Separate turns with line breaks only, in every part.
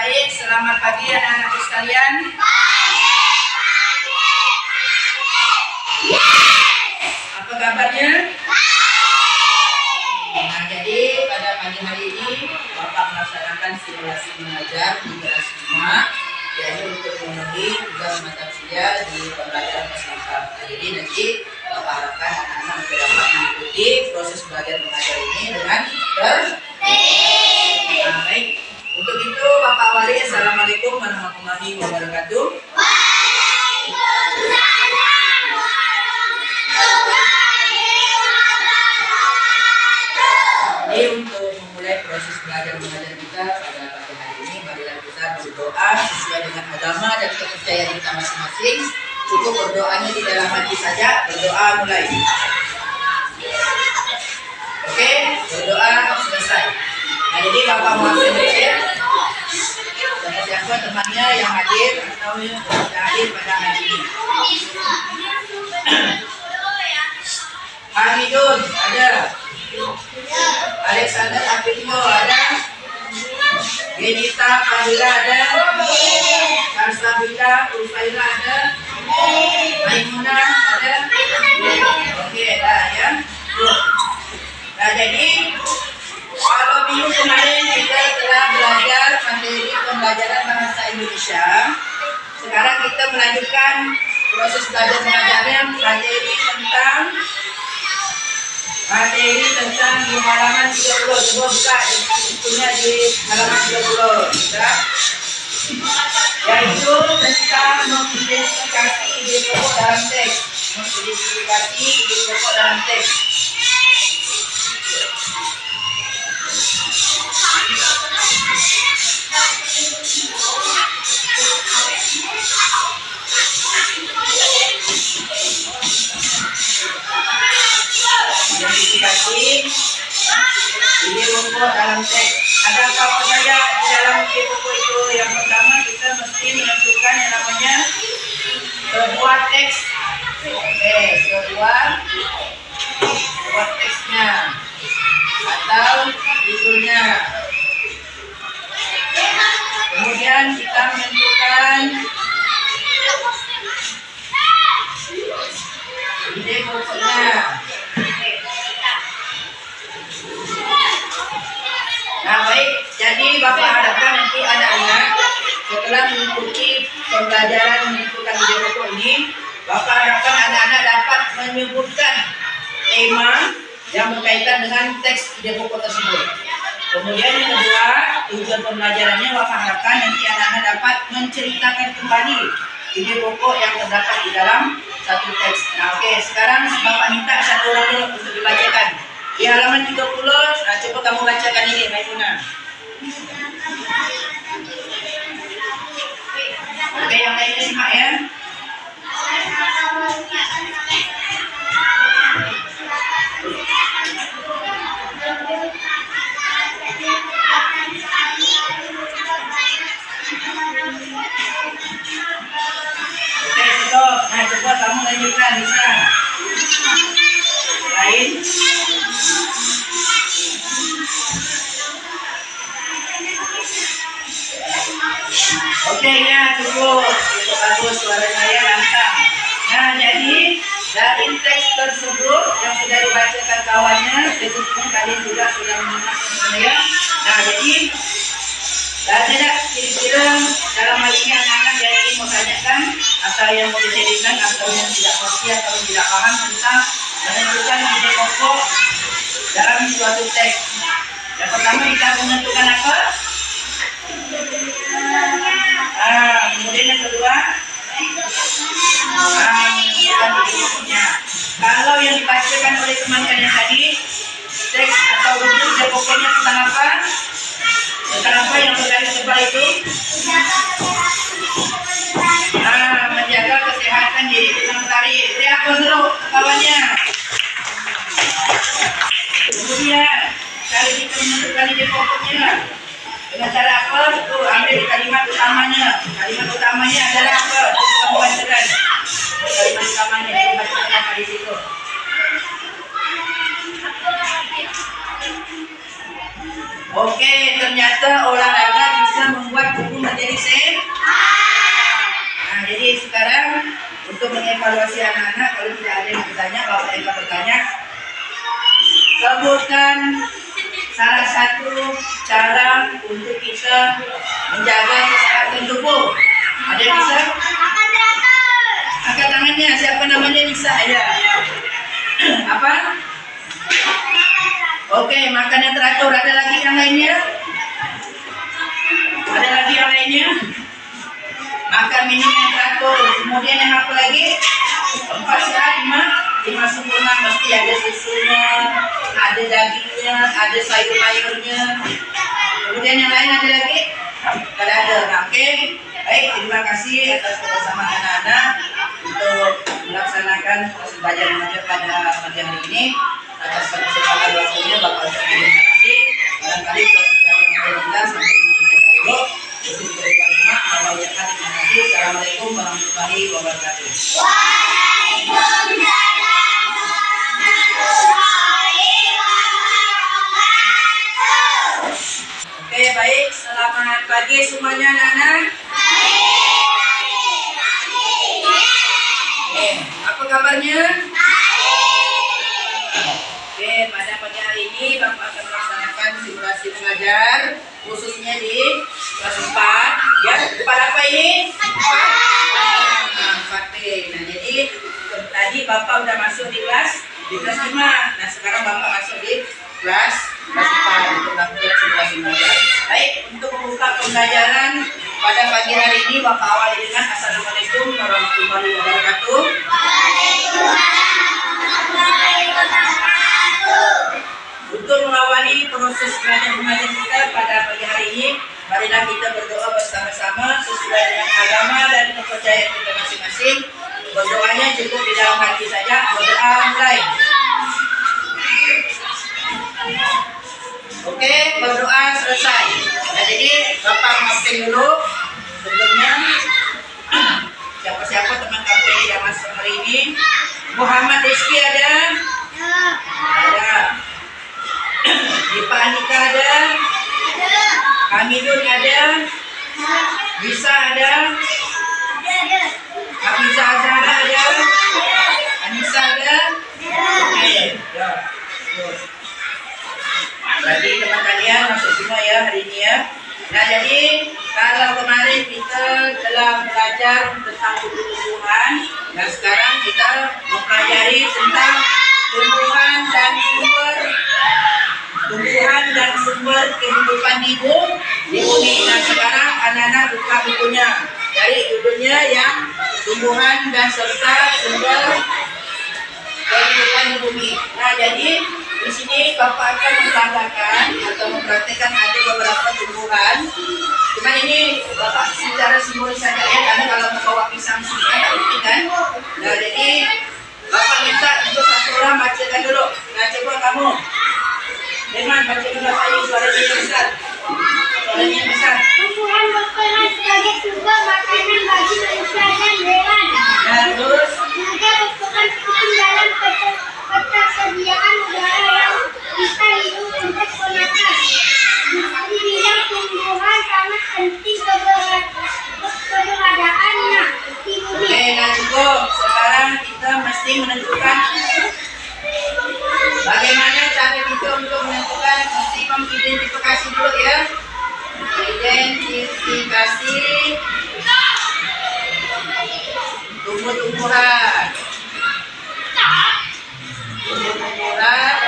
Baik, selamat pagi anak-anakku sekalian. Apa kabarnya? Nah, jadi pada pagi hari ini Bapak melaksanakan simulasi mengajar di kelas 5, yaitu untuk memenuhi tugas mata kuliah di pembelajaran kelas 4. Jadi nanti Bapak harapkan anak-anak untuk dapat mengikuti proses belajar mengajar ini dengan tertib. Nah, baik. Untuk itu Bapak Wali, Assalamualaikum warahmatullahi wabarakatuh. Jadi untuk memulai proses belajar mengajar kita pada pagi hari ini, marilah kita berdoa sesuai dengan agama dan kepercayaan kita masing-masing. Cukup berdoanya di dalam hati saja. Berdoa mulai. Oke, berdoa selesai. Nah, jadi Bapak mau ya. Siapa temannya yang hadir atau yang tidak hadir pada hari ini? Hamidun ada. Alexander Apitio ada. Genita Fadila ada. Karsabila Ufaila ada. Maimunah ada. Oke, dah ya. Nah, jadi kalau minggu kemarin kita telah belajar materi pembelajaran bahasa Indonesia. Sekarang kita melanjutkan proses belajar mengajarnya materi tentang di halaman 30. Coba buka bukunya di halaman 30 ya. Yaitu tentang mengidentifikasi ide pokok dalam teks. Mengidentifikasi ide pokok dalam teks. Identifikasi ide pokok dalam teks. Ada apa saja di dalam ide pokok itu? Yang pertama, kita mesti menentukan yang namanya sebuah teks. Oke, sebuah teksnya atau judulnya. Kemudian kita menentukan ide pokoknya. Nah, baik, jadi Bapak harapkan nanti anak-anak setelah mengikuti pembelajaran menentukan ide pokok ini, Bapak harapkan anak-anak dapat menyebutkan tema yang berkaitan dengan teks ide pokok tersebut. Kemudian yang kedua, tujuan pembelajarannya Bapak harapkan nanti anak-anak dapat menceritakan kembali ide pokok yang terdapat di dalam satu teks. Nah, oke, sekarang Bapak minta satu orang dulu untuk dibacakan. Di halaman 30, nah, coba kamu bacakan ini, Maimunah. Oke, yang lainnya simak ya. Oke, stop. Nah, coba kamu lanjutkan, bisa. Lain. Oke, ya cukup. Itu bagus suaranya ya, lantang. Nah, jadi dari teks tersebut yang sudah dibacakan kawannya, tentunya kalian juga sudah menyimak semuanya. Nah, jadi ada kira-kira dalam hal ini anak-anak yang ingin menanyakan atau yang mau dijadikan atau yang tidak pasti atau tidak paham tentang menentukan ide pokok dalam suatu teks. Yang pertama kita menentukan apa? Kemudian yang kedua, menentukan ide pokoknya. Kalau yang dibacakan oleh teman kalian tadi, teks atau bentuk ide pokoknya tentang apa? Tentang apa yang berkaitan tebal itu? Menjaga kesehatan diri kita mentari. Itu apa dulu kawannya? Kemudian cara kita menentukan ide pokoknya dengan cara apa? Tuh, ambil kalimat utamanya. Kalimat utamanya adalah apa? Itu kamu bacakan. Kalimat utamanya itu bacakan di situ. Oke, mengevaluasi anak-anak. Kalau tidak ada yang bertanya, Bapak Eka bertanya. Sebutkan salah satu cara untuk kita menjaga kesehatan tubuh. Ada yang bisa? Angkat tangannya. Siapa namanya bisa? Ya. Apa? Oke, makan yang teratur. Ada lagi yang lainnya? Ada lagi yang lainnya? Makan minum yang teratur. Kemudian yang apa lagi? 4 sehat, 5 sempurna. Mesti ada susunya, ada dagingnya, ada sayur-mayurnya. Kemudian yang lain ada lagi? Tidak ada. Oke. Baik, terima kasih atas kebersamaan anak-anak untuk melaksanakan proses belajar mengajar pada pagi hari ini. Atas kesempatan waktunya Bapak terima kasih. Barangkali proses belajar mengajar kita sampai di sini dulu. Assalamualaikum warahmatullahi wabarakatuh. Oke, baik. Selamat pagi semuanya, anak-anak. Apa kabarnya? Oke, pada pagi hari ini Bapak akan melaksanakan simulasi mengajar khususnya di kelas 4. Ya, pada apa ini? 4B. Nah, jadi tadi Bapak udah masuk di kelas 5. Nah, sekarang Bapak masuk di kelas 4 untuk melakukan simulasi mengajar. Baik, untuk membuka pembelajaran pada pagi hari ini Bapak awali dengan Assalamualaikum warahmatullahi wabarakatuh. Untuk mengawali proses belajar mengajar kita pada pagi hari ini, marilah kita berdoa bersama-sama sesuai dengan agama dan kepercayaan kita masing-masing. Berdoanya cukup di dalam hati saja. Berdoa mulai. Oke, berdoa selesai. Nah, jadi Bapak maafkan dulu sebelumnya siapa-siapa teman KPI yang masuk hari ini. Muhammad Rizky ada? Ada. Dipa Anika ada? Hamidun ada? Bisa ada? Hafiza Azhara ada? Anissa ada? Oke, ya. Berarti teman kalian masuk semua ya hari ini ya. Nah, jadi kalau kemarin kita telah belajar tentang tumbuhan, nah sekarang kita mempelajari tentang tumbuhan dan sumber kehidupan di bumi. Nah, sekarang anak-anak buka bukunya. Dari judulnya yang tumbuhan dan serta sumber kehidupan di bumi. Nah, jadi di sini Bapak akan menambahkan atau mempraktikkan ada beberapa tumbuhan. Cuman ini Bapak secara simbolis saja ya, karena kalau membawa pisang sini kan mungkin kan. Nah, jadi Bapak minta untuk satu orang bacakan dulu. Nah, coba kamu. Dengan baca dulu saya suaranya yang besar. Suaranya yang besar.
Tumbuhan berperan sebagai sumber makanan bagi manusia dan hewan.
Nah, terus
Juga berperan penting dalam ketersediaan udara yang bisa hidup untuk bernafas. Di bidang tumbuhan sangat penting keberadaannya di bumi.
oke, nah cukup. Sekarang kita mesti menentukan bagaimana cara kita untuk menentukan, mesti mengidentifikasi dulu ya. Identifikasi tumbuh-tumbuhan. Tumbuh-tumbuhan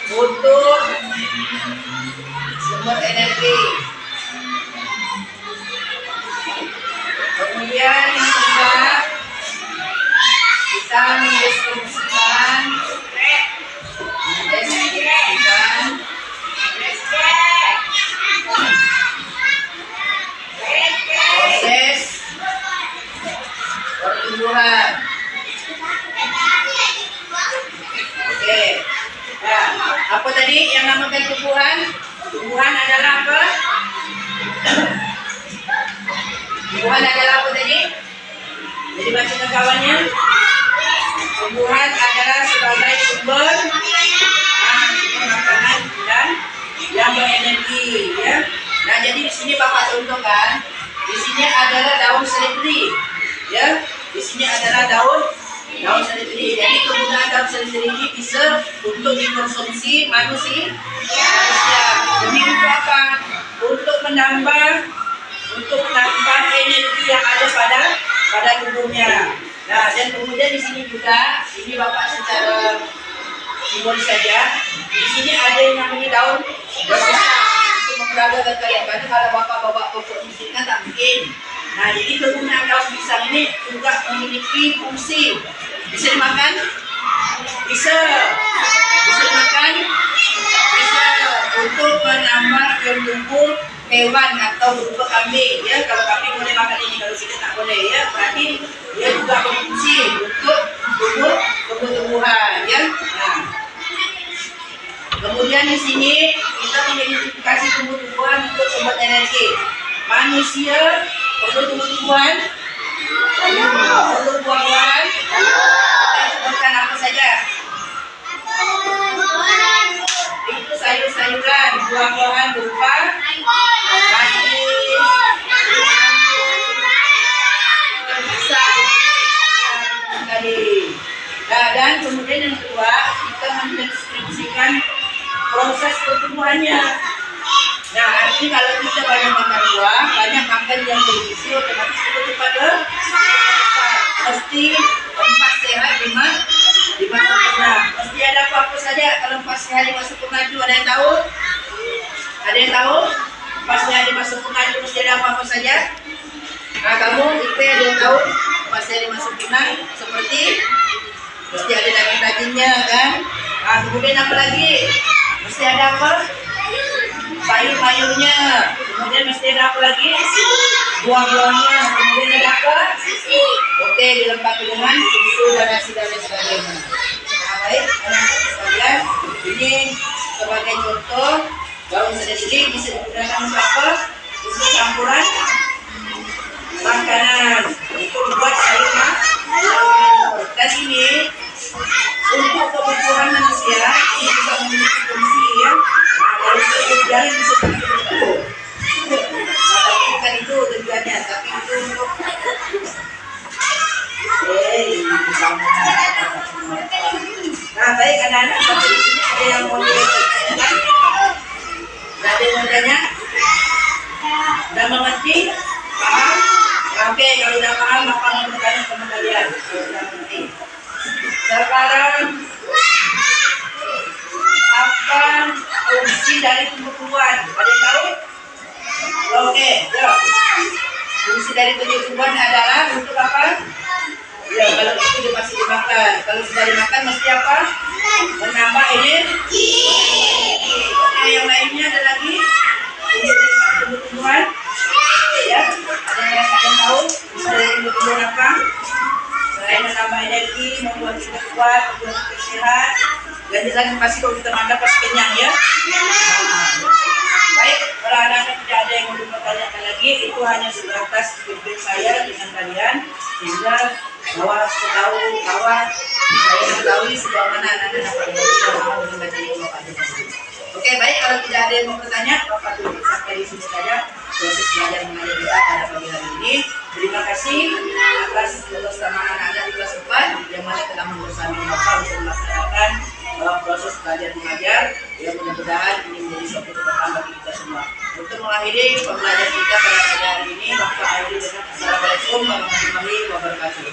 untuk sumber energi. Kemudian yang kedua, kita mendistribusikan proses pertumbuhan. Oke. Nah, apa tadi yang namakan tumbuhan? Tumbuhan adalah apa? Tumbuhan adalah apa tadi? Jadi baca kawannya. Tumbuhan adalah sebagai sumber makanan dan yang berenergi, ya. Nah, jadi di sini Bapak contohkan, di sini adalah daun seledri, ya. Di sini adalah daun seledri. Jadi penggunaan daun seledri ini bisa untuk dikonsumsi manusia. Demi untuk apa? Untuk menambah energi yang ada pada tubuhnya. Nah, dan kemudian di sini juga, ini Bapak secara simbol saja. Di sini ada yang namanya daun pisang untuk memperagakan kalian. Karena kalau Bapak bawa pokok di sini kan tak mungkin. Nah, jadi penggunaan daun pisang ini juga memiliki fungsi. Bisa dimakan? Bisa dimakan? Bisa untuk menambah tubuh hewan atau berupa kambing. Ya, kalau kambing boleh makan ini, kalau kita tak boleh. Ya, berarti dia juga berfungsi untuk tumbuh-tumbuhan. Ya, nah. Kemudian di sini kita mengidentifikasi tumbuh-tumbuhan untuk sumber energi. Manusia perlu tumbuh-tumbuhan, perlu buah-buahan. Kita sebutkan apa saja? Itu sayur-sayuran, buah-buahan berupa dan kemudian yang kedua, kita mendeskripsikan proses pertumbuhannya. Nah, artinya kalau kita banyak makan buah, banyak makan yang bergizi, otomatis kita cepat besar. Mesti tempat sehat di mana sempurna. Mesti ada apa saja kalau tempat sehat di masa sempurna itu, ada yang tahu? Ada yang tahu? Tempat sehat di masa sempurna itu mesti ada apa saja? Nah, kamu itu ada yang tahu? Tempat sehat di masa sempurna seperti mesti ada daging-dagingnya kan? Nah, kemudian apa lagi? Mesti ada apa? Sayur-sayurnya. Kemudian mesti ada apa lagi? Buah-buahnya. Kemudian ada apa? Oke, dilengkapi dengan susu dan nasi dan lain sebagainya. Nah, baik, anak-anak sekalian, ini sebagai contoh daun seledri bisa digunakan untuk apa? Untuk campuran makanan, untuk membuat sayur. Dan ini untuk kebutuhan manusia ini juga memiliki fungsi ya. Nah, kalau berjalan bisa bertumbuh. Nah, tapi bukan itu tujuannya, tapi itu untuk nah, baik anak-anak, sampai di sini ada yang mau ditanyakan? Ada yang mau tanya? Sudah mengerti? Paham? Oke, kalau sudah paham, maka mau bertanya sama kalian. Sudah mengerti. Sekarang apa fungsi dari tumbuh-tumbuhan? Ada yang tahu? Oke, ya. Fungsi dari tumbuh-tumbuhan adalah untuk apa? Ya, kalau itu dia pasti dimakan. Kalau sudah dimakan mesti apa? Menambah energi. Oke, yang lainnya ada lagi? Fungsi dari tumbuh-tumbuhan? Ya, ada yang tahu? Fungsi dari tumbuh-tumbuhan apa? Selain menambah energi, membuat kita kuat, membuat kita sehat, dan lagi pasti kalau kita makan pasti kenyang ya. Baik, kalau anak-anak tidak ada yang mau dipertanyakan lagi, itu hanya sebatas feedback saya dengan kalian, sehingga bahwa setahu kawan saya mengetahui sejauh mana anak-anak tidak mau membaca Bapak tersebut. Oke, baik, kalau tidak ada yang mau bertanya, Bapak tutup sampai di sini saja proses belajar mengajar kita pada pagi hari ini. Terima kasih atas kebersamaan anak-anak di kelas 4 yang mana telah bersama Bapak untuk melaksanakan proses belajar mengajar yang mudah-mudahan ini menjadi suatu keberkahan bagi kita semua. Untuk mengakhiri pembelajaran kita pada pagi hari ini, Bapak akhiri dengan Assalamualaikum warahmatullahi wabarakatuh.